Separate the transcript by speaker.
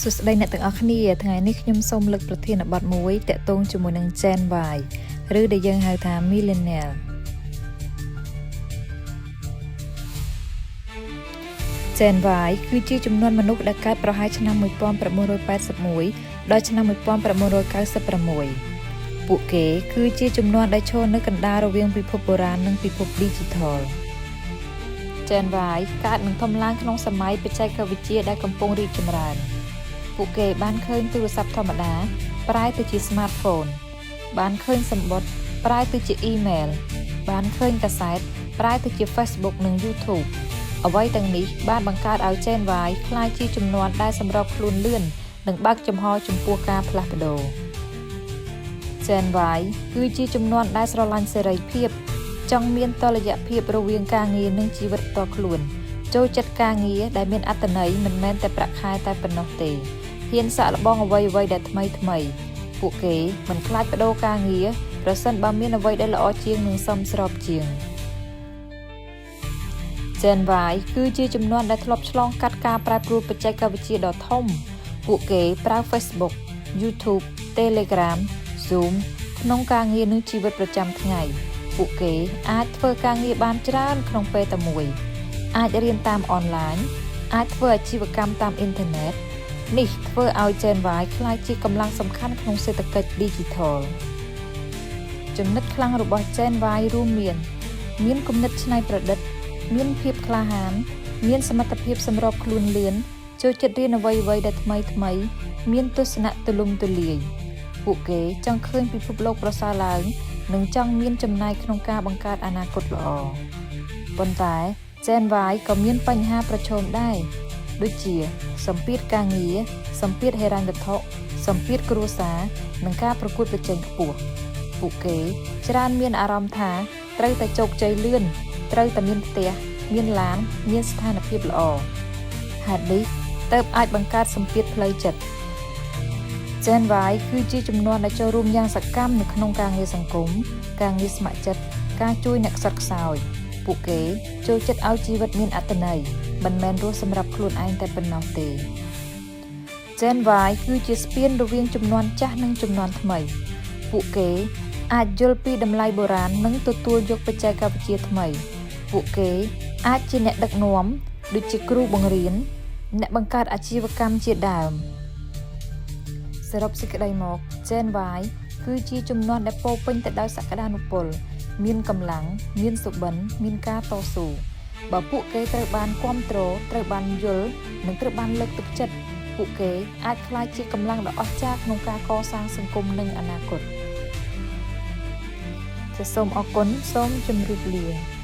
Speaker 1: สุดใดในต่างอคนีทั้งไงนี่ขยมส้มลึกประเทศบัดมวยแต่ตรงจมูกนังเจนวายหรือได้ยังหาทางมิเลเนียลเจนวายคือชื่อจำนวนมนุษย์ได้กลายประหารชนะมวยป้อมประมวย80มวยโดยชนะมวยป้อมประมวย90ประมวยปุเก๋คือชื่อจำนวนได้โชว์นึกกันดาระเวียงพิภพโบราณនិងពិភពดิจิทัลเจนวายการនឹងធំឡើងក្នុងសម័យបច្ចេកវិទ្យាដែលកំពុងរីកចម្រើនពួកគេបានឃើញទូរស័ព្ទធម្មតាប្រែទៅជា smartphone បានឃើញសំបុត្រប្រែទៅជា email បានឃើញកាសែតប្រែទៅជា Facebook និង YouTube អ្វីទាំងនេះបានបង្កើតឲ្យ Gen Y ក្លាយជាជំនាន់ដែលសម្របខ្លួនលឿននិងបើកចំហចំពោះការផ្លាស់ប្ដូរ Gen Y គឺជាជំនាន់ដែលស្រឡាញ់សេរីភាពចង់មានតុល្យភាពរវាងការងារនិងជីវិតផ្ទាល់ខ្លួនចូលចិត្តការងារដែលមានអត្ថន័យមិនមែនតែប្រាក់ខែតែប៉ុណ្ណោះទេហ៊ានសាកល្បងអ្វីៗដែលថ្មីពួកគេមិនខ្លាចបដូរការងារប្រសិនបើមានអ្វីដែលល្អជាងនិងសមស្របជាង Gen Y គឺជាជំនាន់ដែលធ្លាប់ឆ្លងកាត់ការប្រែប្រួលបច្ចេកវិទ្យាដ៏ធំពួកគេប្រើ Facebook YouTube Telegram Zoom ក្នុងការងារនិងជីវិតប្រចាំថ្ងៃពួកគេអាចធ្វើការងារបានច្រើនក្នុងពេលតែមួយអាចរៀនតាមអនឡាញអាចធ្វើអាជីវកម្មតាមអ៊ីនធឺណិតនេះធ្វើឲ្យ Gen Y ក្លាយជាកម្លាំងសំខាន់ក្នុងសេដ្ឋកិច្ច Digital ចំណុចខ្លាំងរបស់ Gen Y រួមមានគំនិតច្នៃប្រឌិតមានភាពក្លាហានមានសមត្ថភាពសម្របខ្លួនលឿនចូលចិត្តរៀនអ្វីៗដែលថ្មីមានទស្សនៈទូលំទូលាយពួកគេចង់ឃើញពិភពលោកប្រសើរឡើងនិងចង់មានចំណាយក្នុងការបង្កើតអនាគតល្អប៉ុន្តែ Gen Y ក៏មានបញ្ហាប្រឈមដែរដូចជាសម្ពាធការងារសម្ពាធហិរញ្ញវត្ថុសម្ពាធគ្រួសារនិងការប្រកួតប្រជែងខ្ពស់ពួកគេច្រើនមានអារម្មណ៍ថាត្រូវតែជោគជ័យលឿនត្រូវតែមានផ្ទះមានឡានមានស្ថានភាពល្អហេតុនេះទើបអាចបង្កើតសម្ពាធផ្លូវចិត្ត Gen Y គឺជាជំនាន់ដែលចូលរួមយ៉ាងសកម្មនៅក្នុងការងារសង្គមការងារស្ម័គ្រចិត្តការជួយអ្នកខ្សត់ខ្សោយពួកគេចូលចិត្តឲ្យជីវិតមានអត្ថន័យមិនមែនរស់សម្រាប់ខ្លួនឯងតែប៉ុណ្ណោះទេ Gen Y គឺជាស្ពានរវាងជំនាន់ចាស់និងជំនាន់ថ្មីពួកគេអាចយល់ពីតម្លៃបុរាណនិងទទួលយកបច្ចេកវិទ្យាថ្មីពួកគេអាចជាអ្នកដឹកនាំដូចជាគ្រូបង្រៀនអ្នកបង្កើតអាជីវកម្មជាដើមសរុបសេចក្តីមក Gen Y គឺជាជំនាន់ដែលពោរពេញទៅដោយសក្តានុពលមានកម្លាំងមានសុបិនមានការតស៊ូបើពួកគេត្រូវបានគាំទ្រត្រូវបានយល់និងត្រូវបានលើកទឹកចិត្តពួកគេអាចក្លាយជាកម្លាំងដ៏អស្ចារ្យក្នុងការកសាងសង្គមនិងអនាគតសូមអរគុណសូមជម្រាបលា